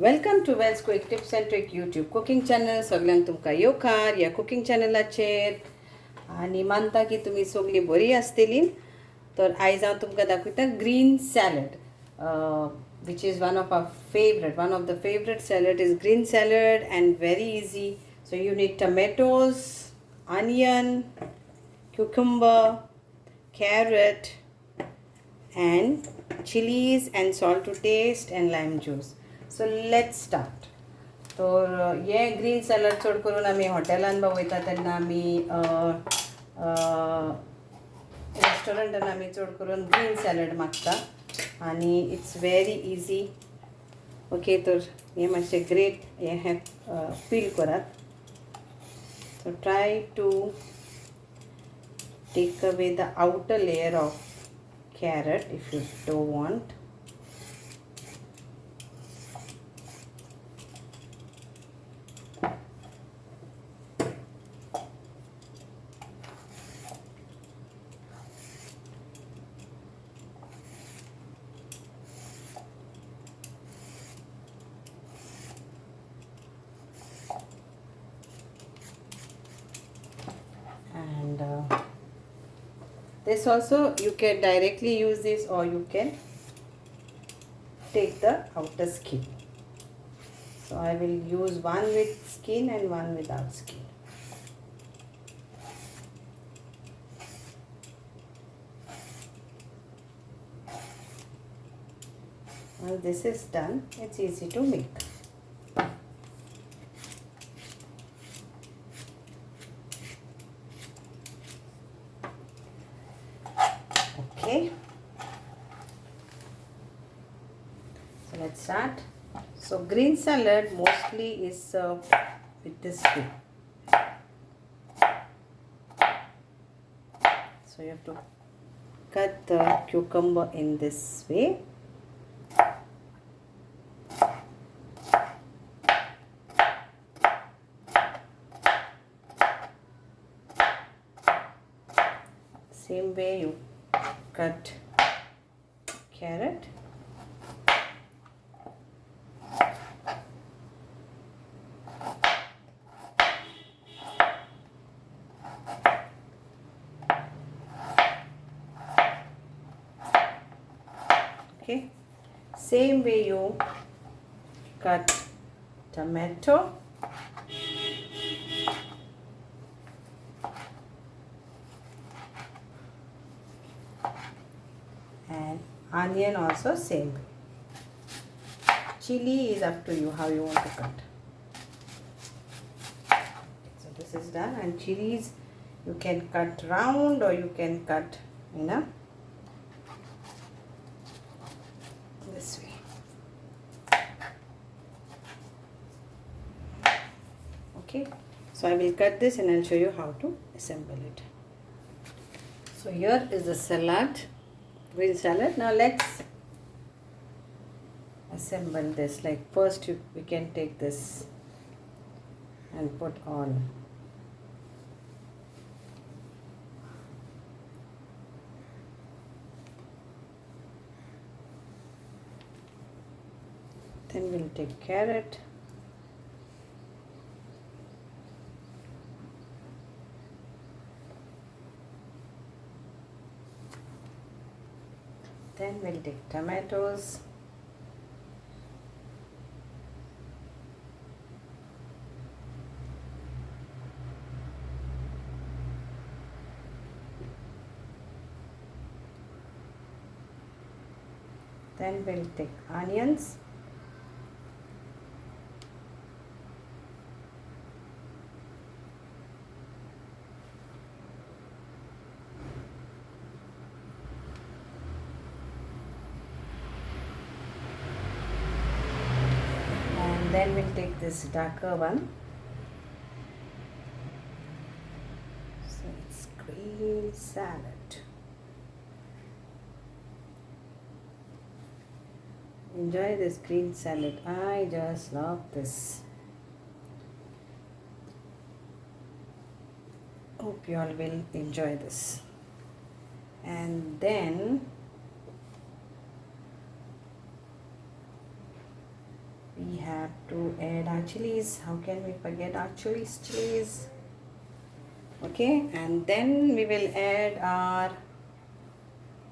Welcome to Wells Quick Tips and Trick YouTube cooking channel. सगळ्यांक तुमकां येवकार ह्या कुकिंग चॅनलाचेर आनी मानता की तुमी सगळीं बरी आसतली. तर आयज हांव तुमकां दाखयता green salad, which is one of the favorite salad is green salad and very easy. So you need tomatoes, onion, cucumber, carrot and chilies and salt to taste and lime juice. So let's start. तर हे green salad चड करून आमी हॉटेलान वयता तेन्ना आमी रेस्टॉरंटान आमी चड करून ग्रीन सॅलड मागता आनी इट्स व्हेरी इजी. ओके, तर हे मातशें ग्रेट हे पील करात. So try to take away the outer layer of carrot if you don't want. And this also you can directly use this, or you can take the outer skin. So I will use one with skin and one without skin. Once this is done, it's easy to make. Okay, so let's start. So green salad mostly is served with this way. So you have to cut the cucumber in this way. Same way you cut carrot. Okay, same way you cut tomato. And onion also same way. Chili is up to you how you want to cut. So this is done, and chilies you can cut round or you can cut this way. Okay, so I will cut this and I'll show you how to assemble it. So here is the salad, green salad. Now let's assemble this. Like first we can take this and put on. Then we'll take carrot. Then we'll take tomatoes. Then we'll take onions. Then we'll take this darker one. So it's green salad. Enjoy this green salad. I just love this. Hope you all will enjoy this. And then we have to add our chilies. How can we forget our chilies? Okay, and then we will add our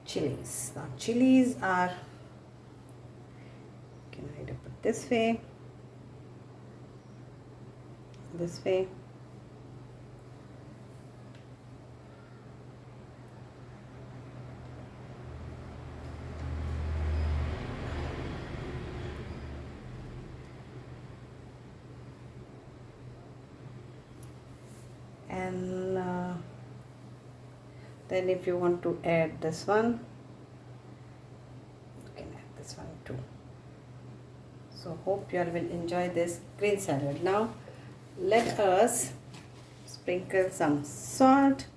chilies. Now chilies are, can I put this way, this way. And then if you want to add this one, you can add this one too. So hope you all will enjoy this green salad. Now let us sprinkle some salt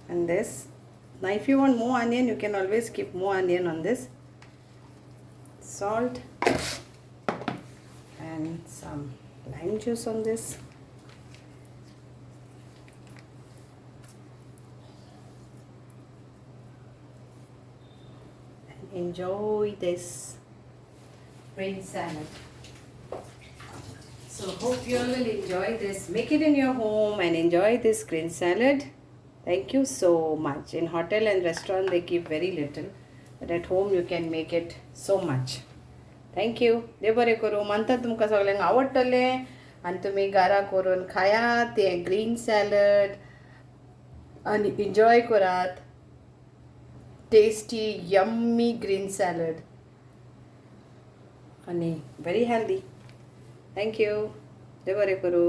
on this. Now if you want more onion, you can always keep more onion on this. Salt and some lime juice on this. Enjoy this green salad. So hope you all will enjoy this. Make it in your home and enjoy this green salad. Thank you so much. In hotel and restaurant they keep very little, but at home you can make it so much. Thank you. देव बरें करूं. मानता तुमकां सगळ्यांक आवडटलें आनी तुमी घरा करून खायात तें ग्रीन सॅलड आनी enjoy Karat. Tasty, yummy green salad and very healthy. Thank you. Dev bare karo.